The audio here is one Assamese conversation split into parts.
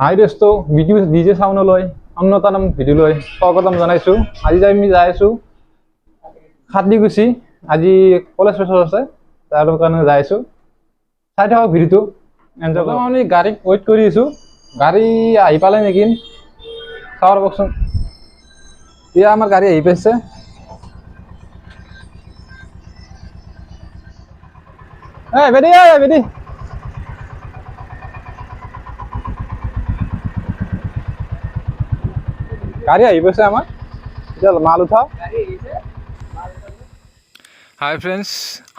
হাই দোস্ত ভিডিও ডিজে চাউনলৈ অন্যতম ভিডিঅ'লৈ স্বাগতম জনাইছোঁ। আজি আমি যাই আছোঁ খাটলিগুচি। আজি কলেজ ফেচাৰ আছে, তাৰ কাৰণে যাই আছোঁ। চাই থাকক ভিডিঅ'টো, এনজয় কৰক। আমি গাড়ীক ৱেইট কৰি আছোঁ, গাড়ী আহি পালে নেকি চাওঁ ৰ'বকচোন। এতিয়া আমাৰ গাড়ী আহি পাইছে। বেদি গাড়ী আহি পাইছে আমাৰ, এতিয়া মাল উঠাওঁ। হাই ফ্ৰেণ্ডছ,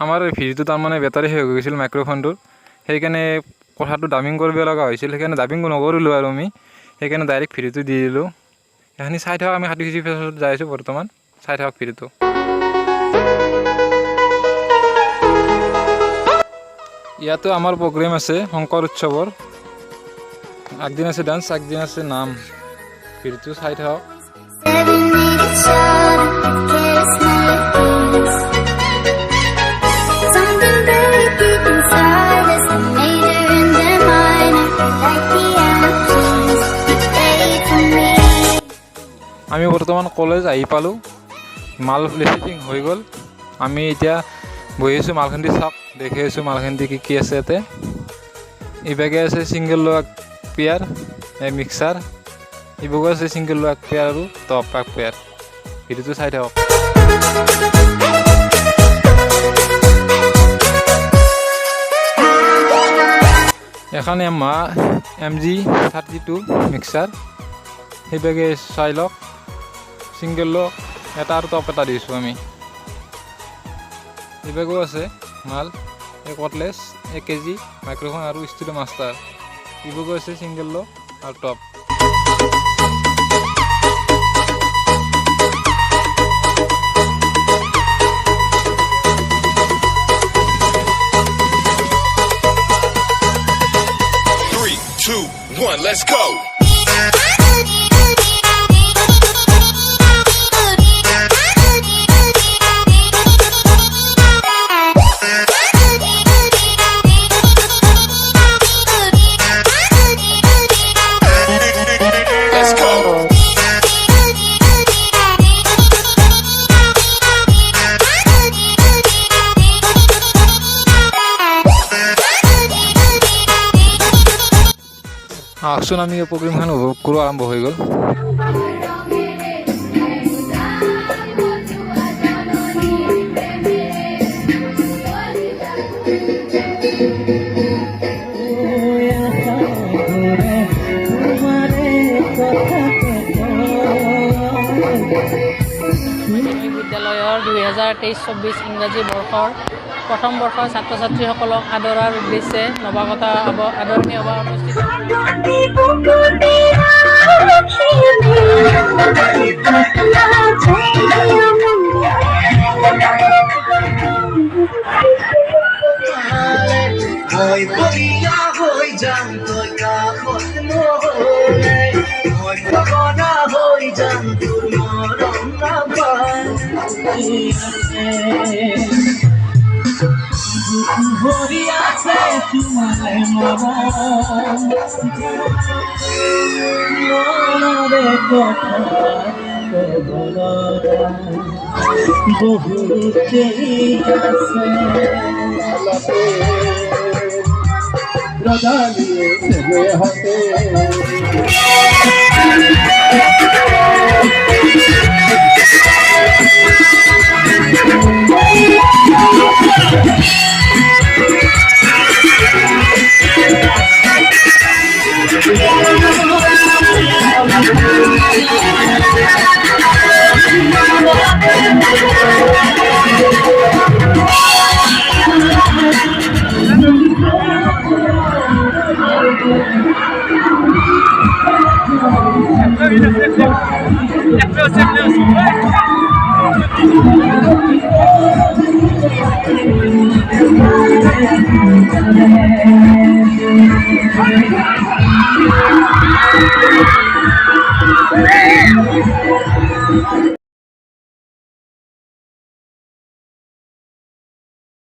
আমাৰ ভিডিঅ'টো তাৰমানে বেটাৰী শেষ হৈ গৈছিল মাইক্ৰফোনটোৰ, সেইকাৰণে কথাটো ডাবিং কৰিব লগা হৈছিল। সেইকাৰণে ডাবিং নকৰিলোঁ আৰু আমি, সেইকাৰণে ডাইৰেক্ট ভিডিঅ'টো দি দিলোঁ। সেইখিনি চাই থাকক। আমি খাটলিগুচি ফেচাৰত যাই আছোঁ বৰ্তমান, চাই থাকক ভিডিঅ'টো। ইয়াতো আমাৰ প্ৰগ্ৰেম আছে শংকৰ উৎসৱৰ। আগদিন আছে ডান্স, আগদিন আছে নাম। ভিডিঅ'টো চাই থাকক। আমি বৰ্তমান কলেজ আহি পালোঁ, মাল ৰিচিভিং হৈ গ'ল। আমি এতিয়া বহি আছোঁ, মালখিনি চাওক, দেখি আছোঁ মালখিনি কি আছে ইয়াতে। ইভাগে আছে ছিংগল ল' এক পেয়াৰ মিক্সাৰ, ইভাগো আছে ছিংগল ল' এক পেয়াৰ আৰু টপ এক পেয়াৰ। ভিডিঅ'টো চাই থাকক। এখন MG32 মিক্সাৰ, সেইভাগে চাই লওক। ছিংগল ল' এটা আৰু টপ এটা দিছোঁ আমি। এইভাগো আছে মাল, এই কটলেছ 1 kg মাইক্ৰফোন আৰু ষ্টুডিঅ' মাষ্টাৰ। এইভাগো আছে ছিংগল ল' আৰু টপ। Let's go. আহকচোন, আমি এই প্ৰগ্ৰেমখন উপভোগ কৰোঁ। আৰম্ভ হৈ গ'ল। বিদ্যালয়ৰ 2023-24 ইংৰাজী বৰ্ষৰ প্ৰথম বৰ্ষৰ ছাত্ৰ ছাত্ৰীসকলক আদৰাৰ উদ্দেশ্যে নৱাগত আদৰণি সভা অনুষ্ঠিত।